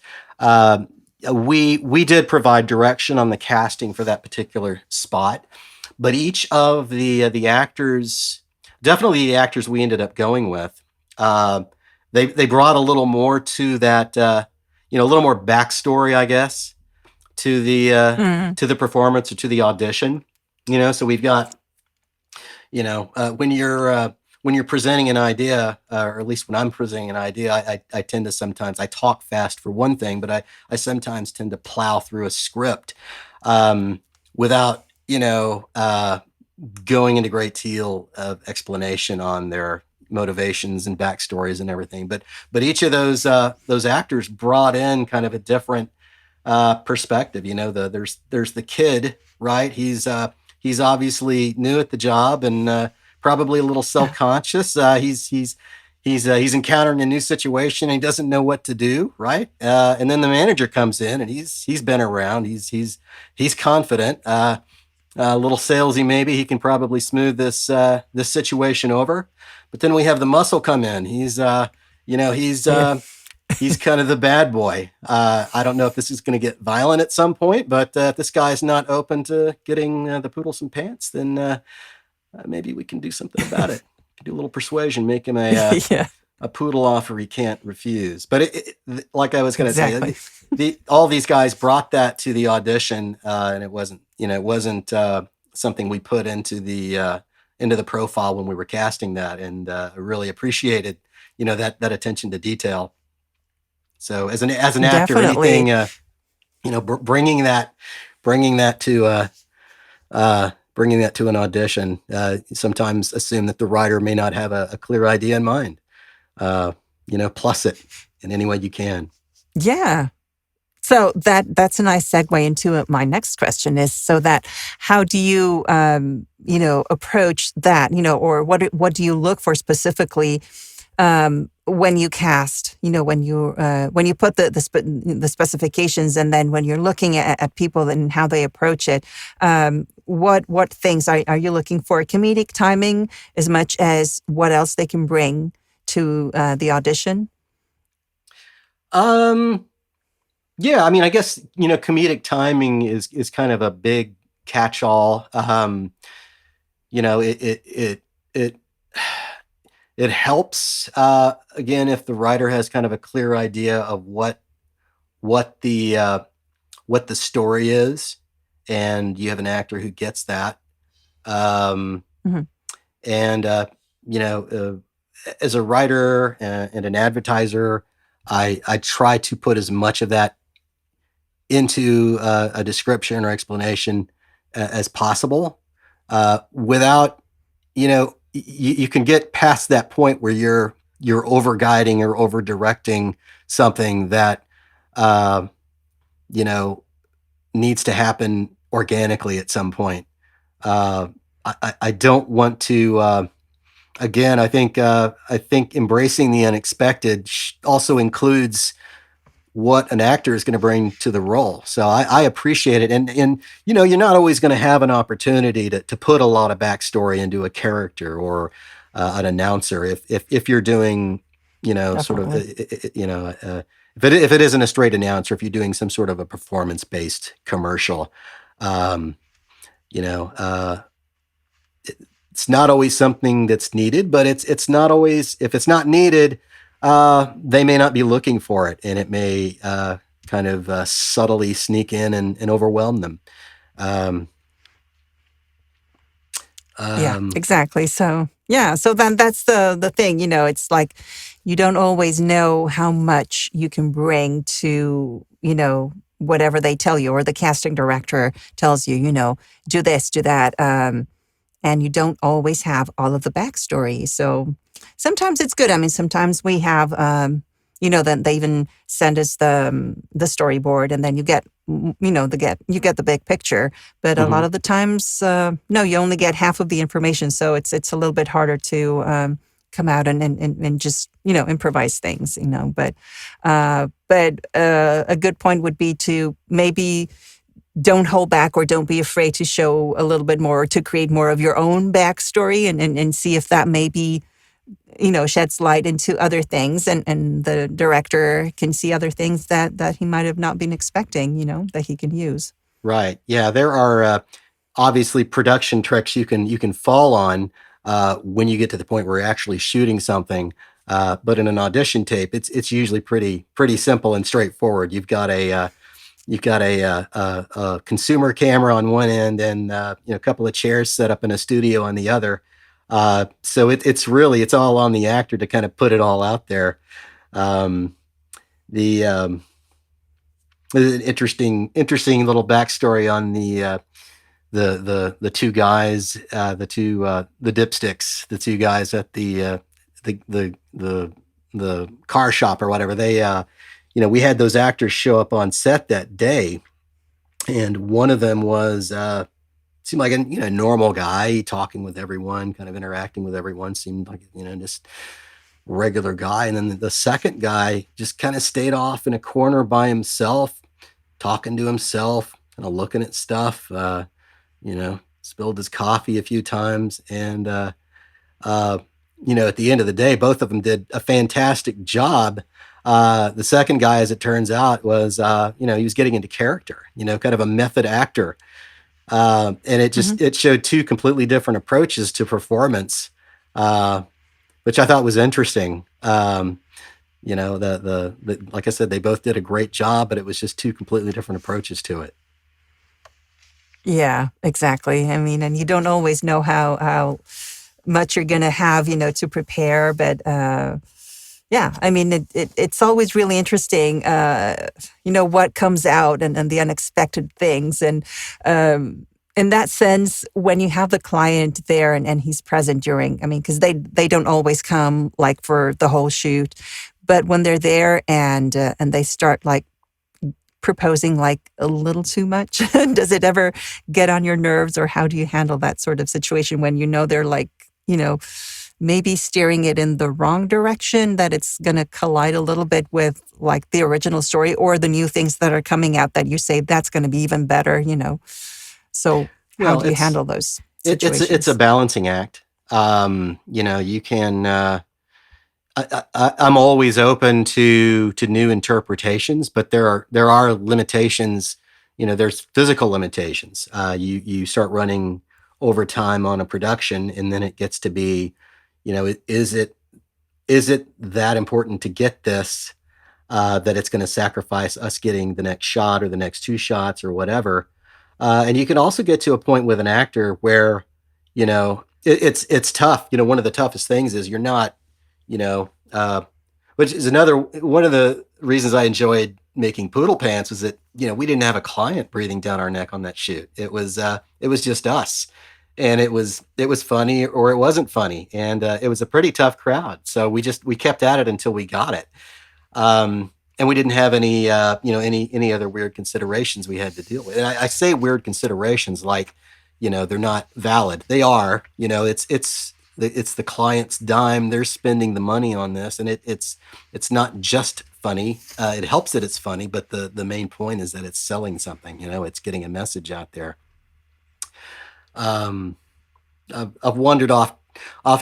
Speaker 3: We did provide direction on the casting for that particular spot, but each of the actors, definitely the actors we ended up going with, they brought a little more to that, a little more backstory, I guess, to the performance or to the audition. So we've got, when you're presenting an idea, or at least when I'm presenting an idea, I tend to sometimes, I talk fast for one thing, but I sometimes tend to plow through a script without, going into great deal of explanation on their motivations and backstories and everything. But each of those actors brought in kind of a different perspective. There's the kid, right? He's obviously new at the job and probably a little self-conscious. He's encountering a new situation and he doesn't know what to do, right? And then the manager comes in and he's been around. He's confident. A little salesy, maybe he can probably smooth this situation over. But then we have the muscle come in. He's kind of the bad boy. I don't know if this is going to get violent at some point, but if this guy's not open to getting the poodle some pants, then maybe we can do something about it. Do a little persuasion, make him a poodle offer he can't refuse. But like I was going to say, all these guys brought that to the audition, and it wasn't something we put into the profile when we were casting that, and I really appreciated that attention to detail. So as an actor,
Speaker 2: Definitely.
Speaker 3: anything bringing that to an audition, sometimes assume that the writer may not have a clear idea in mind. Plus it in any way you can.
Speaker 2: Yeah. So that's a nice segue into my next question is, so that how do you, approach that, or what do you look for specifically when you cast, when you put the specifications, and then when you're looking at people and how they approach it, what things are you looking for? Comedic timing as much as what else they can bring to the audition?
Speaker 3: Yeah, I mean, I guess, comedic timing is kind of a big catch-all. It helps, again, if the writer has kind of a clear idea of what the story is, and you have an actor who gets that.
Speaker 2: Mm-hmm.
Speaker 3: And, as a writer and an advertiser, I try to put as much of that into a description or explanation as possible, without, you can get past that point where you're over guiding or over directing something that, needs to happen organically at some point. I don't want to. Again, I think embracing the unexpected also includes what an actor is going to bring to the role. So I appreciate it. And you're not always going to have an opportunity to put a lot of backstory into a character or an announcer if you're doing, sort of, if it isn't a straight announcer, if you're doing some sort of a performance-based commercial, it's not always something that's needed, but it's not always, if it's not needed, they may not be looking for it, and it may kind of subtly sneak in and overwhelm them.
Speaker 2: Yeah, exactly. So then that's the thing, it's like you don't always know how much you can bring to, whatever they tell you, or the casting director tells you, do this, do that. And you don't always have all of the backstory. So sometimes it's good. I mean, sometimes we have, then they even send us the storyboard, and then you get, you get the big picture. But a lot of the times, no, you only get half of the information. So it's a little bit harder to come out and just, improvise things, But a good point would be to maybe don't hold back, or don't be afraid to show a little bit more, to create more of your own backstory and see if that maybe, sheds light into other things, and the director can see other things that he might have not been expecting, that he can use.
Speaker 3: Right. Yeah. There are obviously production tricks you can fall on when you get to the point where you're actually shooting something. But in an audition tape, it's usually pretty simple and straightforward. You've got a consumer camera on one end, and a couple of chairs set up in a studio on the other. So it's all on the actor to kind of put it all out there. Interesting little backstory on the two guys, the dipsticks, the two guys at the car shop or whatever. They we had those actors show up on set that day, and one of them was seemed like a normal guy, talking with everyone, kind of interacting with everyone, seemed like just regular guy. And then the second guy just kind of stayed off in a corner by himself, talking to himself, kind of looking at stuff, spilled his coffee a few times. And at the end of the day, both of them did a fantastic job. The second guy, as it turns out, was, he was getting into character, kind of a method actor. And it just, it showed two completely different approaches to performance, which I thought was interesting. Like I said, they both did a great job, but it was just two completely different approaches to it.
Speaker 2: Yeah, exactly. I mean, and you don't always know how much you're going to have, to prepare, but, yeah, I mean, it's always really interesting, what comes out and the unexpected things. And in that sense, when you have the client there and he's present during, because they don't always come like for the whole shoot, but when they're there and they start like proposing like a little too much, does it ever get on your nerves, or how do you handle that sort of situation when they're like, maybe steering it in the wrong direction, that it's going to collide a little bit with like the original story or the new things that are coming out that you say that's going to be even better, So how do you handle those situations?
Speaker 3: It's a balancing act. You can, I'm always open to new interpretations, but there are limitations, there's physical limitations. You start running overtime on a production, and then it gets to be, is it that important to get this, that it's going to sacrifice us getting the next shot or the next two shots or whatever. And you can also get to a point with an actor where, it's tough. One of the toughest things is you're not, which is another one of the reasons I enjoyed making Poodle Pants, was that, we didn't have a client breathing down our neck on that shoot. It was just us. And it was funny or it wasn't funny. And it was a pretty tough crowd. So we kept at it until we got it. And and we didn't have any, any other weird considerations we had to deal with. And I say weird considerations like, they're not valid. They are. It's the client's dime. They're spending the money on this, and it's not just funny. It helps that it's funny, but the main point is that it's selling something. It's getting a message out there. I've wandered off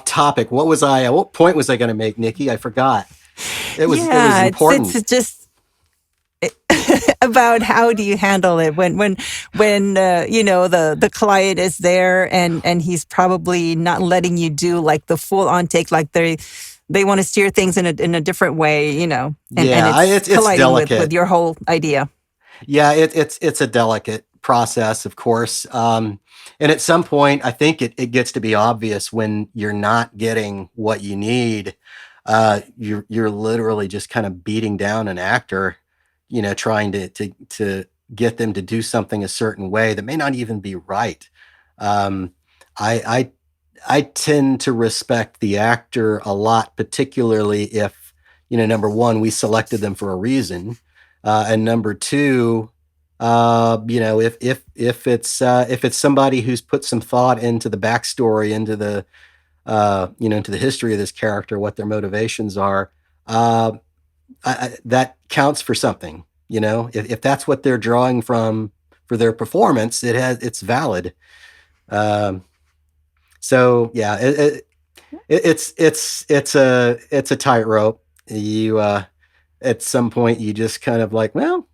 Speaker 3: topic. What point was I going to make, Nikki? I forgot. It was important.
Speaker 2: It's just about how do you handle it when the client is there and he's probably not letting you do like the full on take, like they want to steer things in a different way, and it's colliding
Speaker 3: delicate
Speaker 2: with your whole idea.
Speaker 3: Yeah, it's a delicate process, of course. And at some point, I think it gets to be obvious when you're not getting what you need. You're literally just kind of beating down an actor, trying to get them to do something a certain way that may not even be right. I tend to respect the actor a lot, particularly if, number one, we selected them for a reason. And number two, if it's somebody who's put some thought into the backstory, into the history of this character, what their motivations are, that counts for something. If that's what they're drawing from for their performance, it's valid. So yeah, it's a tightrope. You at some point you just kind of like, well,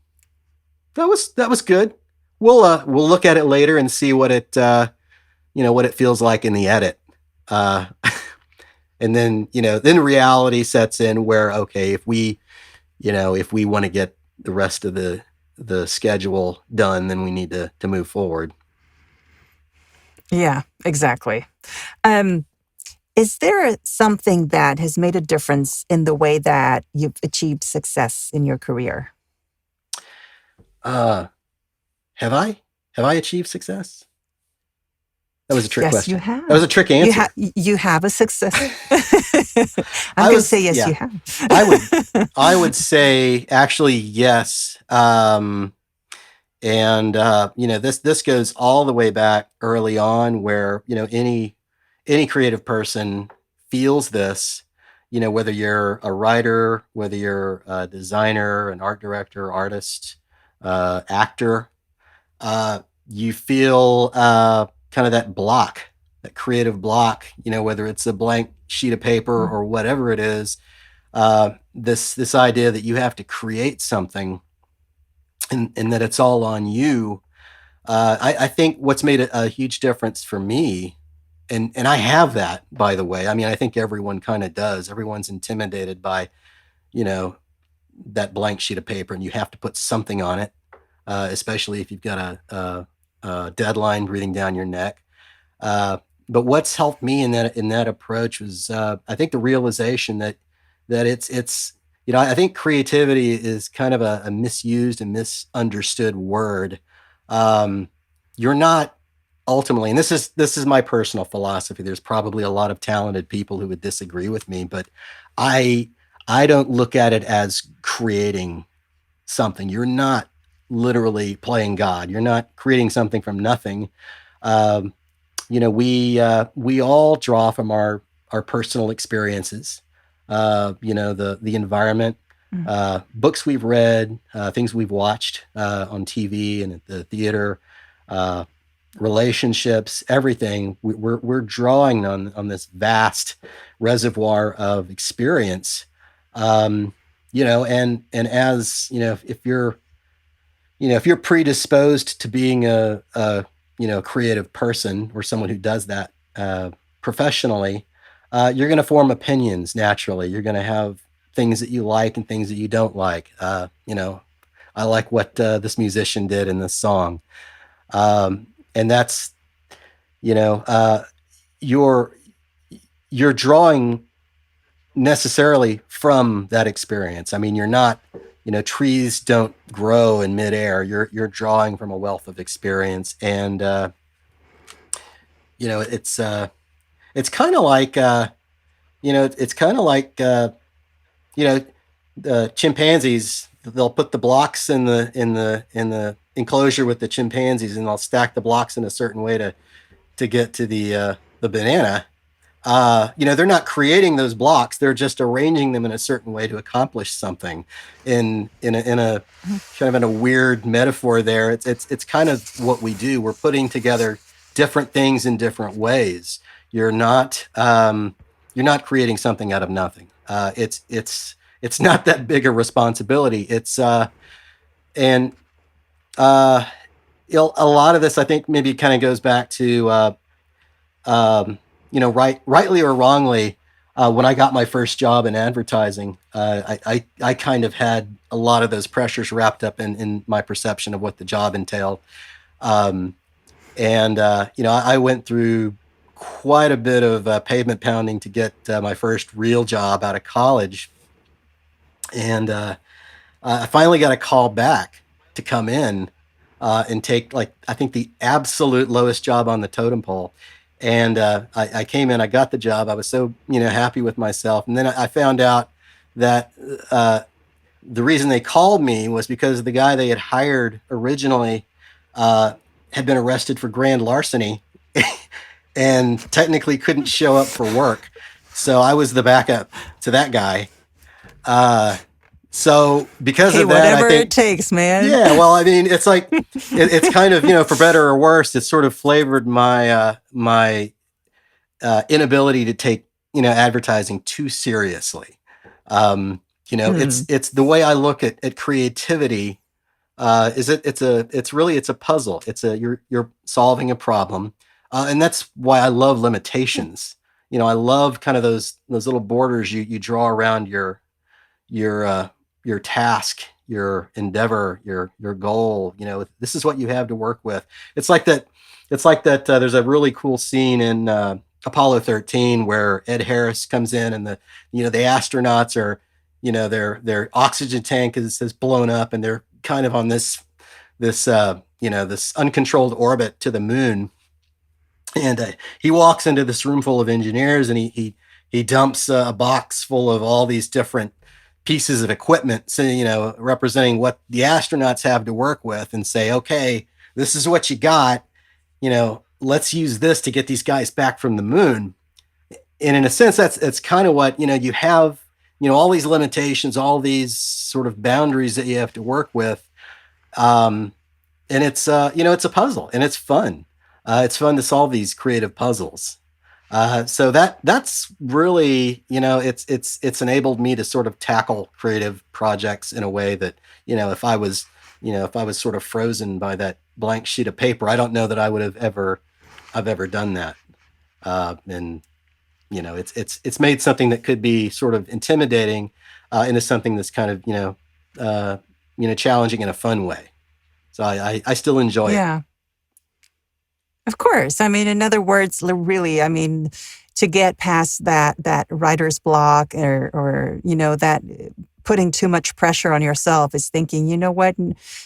Speaker 3: that was good. We'll look at it later and see what it what it feels like in the edit. And then then reality sets in where, okay, if we want to get the rest of the schedule done, then we need to move forward.
Speaker 2: Yeah, exactly. Is there something that has made a difference in the way that you've achieved success in your career?
Speaker 3: Have I achieved success? That was a trick question.
Speaker 2: Yes, you have.
Speaker 3: That was a trick answer.
Speaker 2: You have a success. I'm going to say yes, you have.
Speaker 3: I would say actually yes. This goes all the way back early on, where any creative person feels this. Whether you're a writer, whether you're a designer, an art director, artist, actor, you feel kind of that block, that creative block. Whether it's a blank sheet of paper or whatever it is. This idea that you have to create something, and that it's all on you. I think what's made a huge difference for me, and I have that, by the way. I mean, I think everyone kind of does. Everyone's intimidated by, that blank sheet of paper, and you have to put something on it, especially if you've got a deadline breathing down your neck. But what's helped me in that approach was, I think, the realization that it's I think creativity is kind of a misused and misunderstood word. You're not ultimately, and this is my personal philosophy. There's probably a lot of talented people who would disagree with me, but I don't look at it as creating something. You're not literally playing God. You're not creating something from nothing. We all draw from our personal experiences. The environment, books we've read, things we've watched on TV and at the theater, relationships, everything. We're drawing on this vast reservoir of experience. And as if you're predisposed to being a creative person, or someone who does that professionally, you're going to form opinions naturally. You're going to have things that you like and things that you don't like. I like what this musician did in this song. And that's, you're drawing necessarily from that experience. I mean, you're not, trees don't grow in midair. You're drawing from a wealth of experience. And, it's kind of like, chimpanzees, they'll put the blocks in the enclosure with the chimpanzees, and they'll stack the blocks in a certain way to get to the banana. They're not creating those blocks; they're just arranging them in a certain way to accomplish something. In a kind of in a weird metaphor, there, it's kind of what we do. We're putting together different things in different ways. You're not creating something out of nothing. It's not that big a responsibility. And a lot of this, I think, maybe kind of goes back to rightly or wrongly, when I got my first job in advertising, I kind of had a lot of those pressures wrapped up in my perception of what the job entailed. I went through quite a bit of pavement pounding to get my first real job out of college. And I finally got a call back to come in and take, I think, the absolute lowest job on the totem pole. And I came in, I got the job. I was so, happy with myself. And then I found out that the reason they called me was because the guy they had hired originally had been arrested for grand larceny and technically couldn't show up for work. So I was the backup to that guy. So because of that,
Speaker 2: whatever
Speaker 3: I think,
Speaker 2: it takes, man.
Speaker 3: Yeah, well, I mean, it's like it's kind of, for better or worse, it's sort of flavored my inability to take advertising too seriously. It's the way I look at creativity. It's really a puzzle. You're solving a problem, and that's why I love limitations. I love kind of those little borders you draw around your task, your endeavor, your goal. This is what you have to work with. It's like that. There's a really cool scene in Apollo 13 where Ed Harris comes in, and the astronauts are, their oxygen tank is blown up, and they're kind of on this uncontrolled orbit to the moon. And he walks into this room full of engineers, and he dumps a box full of all these different pieces of equipment, so, representing what the astronauts have to work with, and say, okay, this is what you got, let's use this to get these guys back from the moon. And in a sense, that's kind of what, you have, all these limitations, all these sort of boundaries that you have to work with. And it's, it's a puzzle, and it's fun. It's fun to solve these creative puzzles. So that's really, it's enabled me to sort of tackle creative projects in a way that, if I was sort of frozen by that blank sheet of paper, I don't know that I would have ever done that. It's made something that could be sort of intimidating into something that's kind of, challenging in a fun way. So I still enjoy it.
Speaker 2: Yeah. Of course. I mean, in other words, really, I mean, to get past that writer's block or that putting too much pressure on yourself is thinking, you know what?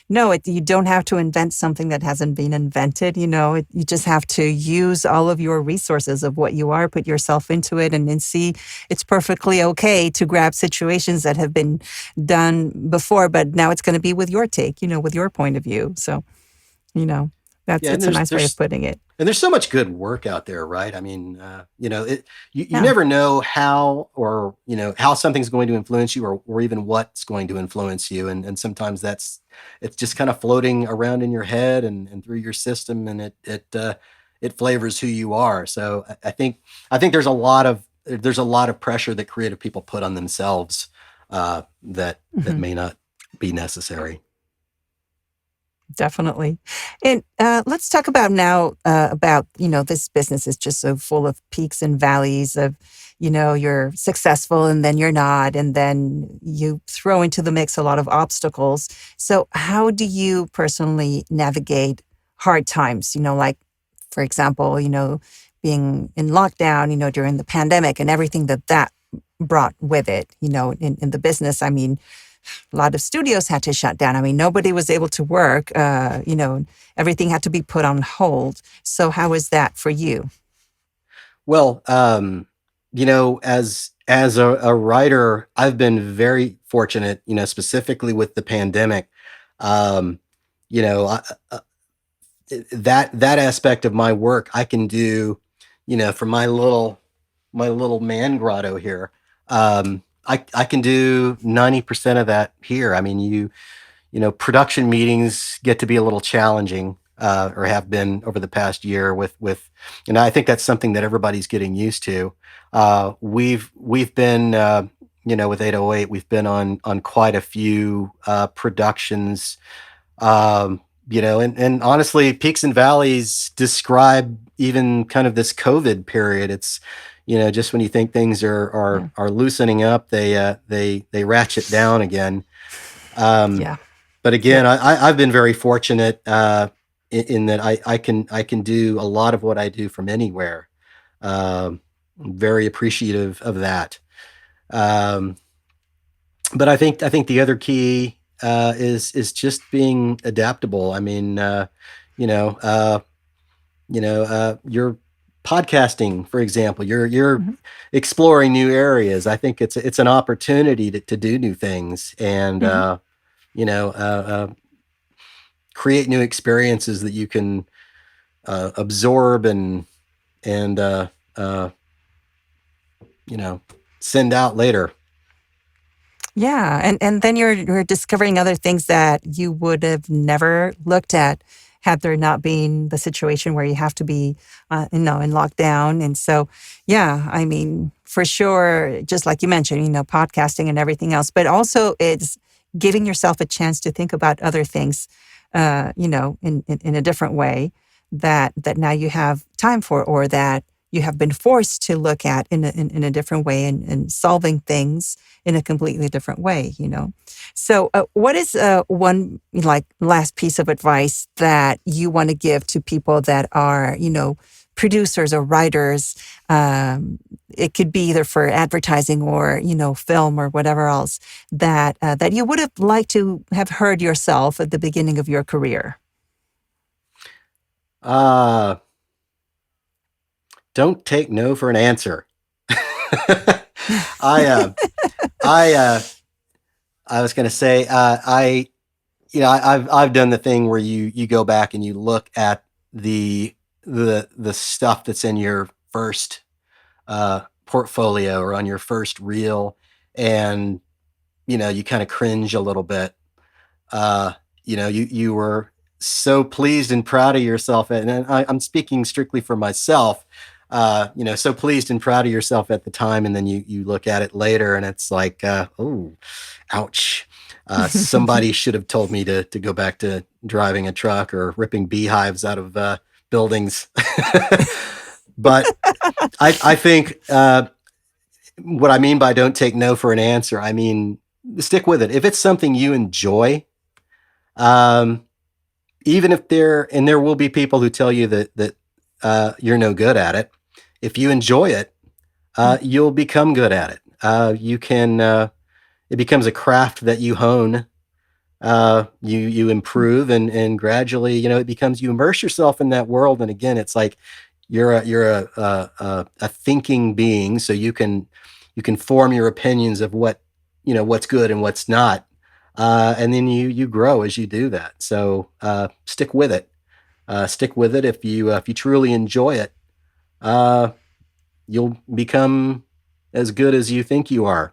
Speaker 2: No, you don't have to invent something that hasn't been invented. You just have to use all of your resources of what you are, put yourself into it, and then see it's perfectly okay to grab situations that have been done before, but now it's going to be with your take, with your point of view. So, it's a nice way of putting it.
Speaker 3: And there's so much good work out there, right? I mean, you never know how how something's going to influence you, or even what's going to influence you. And sometimes it's just kind of floating around in your head and through your system, and it flavors who you are. So I think there's a lot of pressure that creative people put on themselves that may not be necessary.
Speaker 2: Definitely. And let's talk about now about, this business is just so full of peaks and valleys of, you're successful and then you're not. And then you throw into the mix a lot of obstacles. So how do you personally navigate hard times? Like, for example, being in lockdown, during the pandemic and everything that brought with it, in the business. I mean, a lot of studios had to shut down. I mean, nobody was able to work. Everything had to be put on hold. So how was that for you?
Speaker 3: Well, as as a writer, I've been very fortunate, specifically with the pandemic. Um, you know, I, that aspect of my work I can do, from my little man grotto here. I can do 90% of that here. I mean, production meetings get to be a little challenging, or have been over the past year and I think that's something that everybody's getting used to. We've been, with 808, we've been on quite a few productions. And honestly, peaks and valleys describe even kind of this COVID period. It's, just when you think things are loosening up, they ratchet down again.
Speaker 2: Yeah.
Speaker 3: But again, I've been very fortunate, in that I can do a lot of what I do from anywhere. Very appreciative of that. Um, but I think the other key, is just being adaptable. I mean, you're podcasting, for example. You're exploring new areas. I think it's an opportunity to do new things, and you know, uh, create new experiences that you can absorb and uh, send out later.
Speaker 2: Yeah, and then you're discovering other things that you would have never looked at had there not been the situation where you have to be, in lockdown. And so, yeah, I mean, for sure, just like you mentioned, podcasting and everything else, but also it's giving yourself a chance to think about other things, in a different way that now you have time for, or that you have been forced to look at in a different way, and solving things in a completely different way. So what is one last piece of advice that you want to give to people that are, producers or writers? It could be either for advertising or, film or whatever else that you would have liked to have heard yourself at the beginning of your career.
Speaker 3: Don't take no for an answer. I I was going to say, I've done the thing where you go back and you look at the stuff that's in your first portfolio or on your first reel, and you kind of cringe a little bit. You were so pleased and proud of yourself, and I'm speaking strictly for myself. So pleased and proud of yourself at the time, and then you look at it later, and it's like, oh, ouch. Somebody should have told me to go back to driving a truck or ripping beehives out of buildings. But I think what I mean by don't take no for an answer, I mean, stick with it. If it's something you enjoy, even if there will be people who tell you that you're no good at it. If you enjoy it, you'll become good at it. It becomes a craft that you hone. You improve, and gradually, it becomes, you immerse yourself in that world. And again, it's like you're a thinking being, so you can form your opinions of what's good and what's not, and then you grow as you do that. So stick with it. Stick with it. If you truly enjoy it, you'll become as good as you think you are,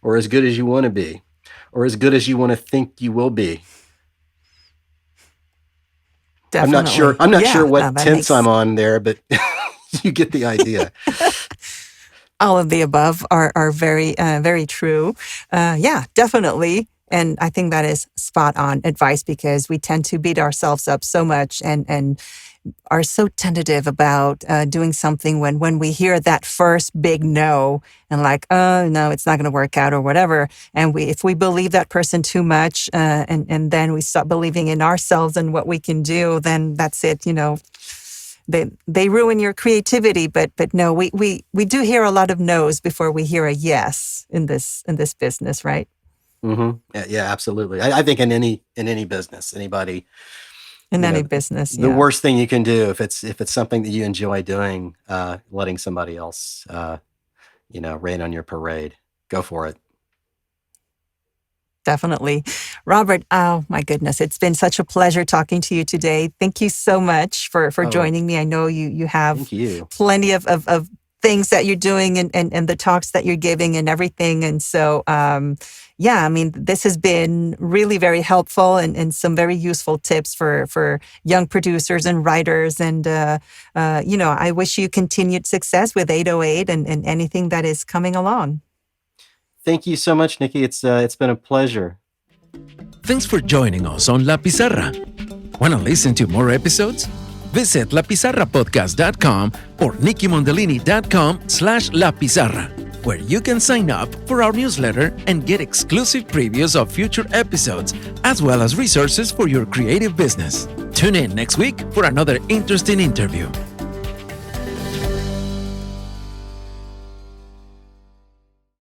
Speaker 3: or as good as you want to be, or as good as you want to think you will be.
Speaker 2: Definitely.
Speaker 3: I'm not sure what tense I'm on there, but you get the idea.
Speaker 2: All of the above are very, very true. Yeah, definitely. And I think that is spot on advice, because we tend to beat ourselves up so much and are so tentative about doing something when we hear that first big no, and like, oh, no, it's not going to work out or whatever. And if we believe that person too much, and then we stop believing in ourselves and what we can do, then that's it. They ruin your creativity. But no, we do hear a lot of no's before we hear a yes in this business, right?
Speaker 3: Mm-hmm. Yeah, absolutely. I think in any business, anybody
Speaker 2: in any business,
Speaker 3: the worst thing you can do, if it's something that you enjoy doing, letting somebody else rain on your parade. Go for it.
Speaker 2: Definitely. Robert, oh my goodness, it's been such a pleasure talking to you today. Thank you so much for joining me. I know you have plenty of things that you're doing and the talks that you're giving and everything. And so, this has been really very helpful and some very useful tips for young producers and writers. And, I wish you continued success with 808 and anything that is coming along.
Speaker 3: Thank you so much, Nikki. It's been a pleasure.
Speaker 1: Thanks for joining us on La Pizarra. Want to listen to more episodes? Visit lapizarrapodcast.com or nickimondolini.com/La Pizarra, where you can sign up for our newsletter and get exclusive previews of future episodes, as well as resources for your creative business. Tune in next week for another interesting interview.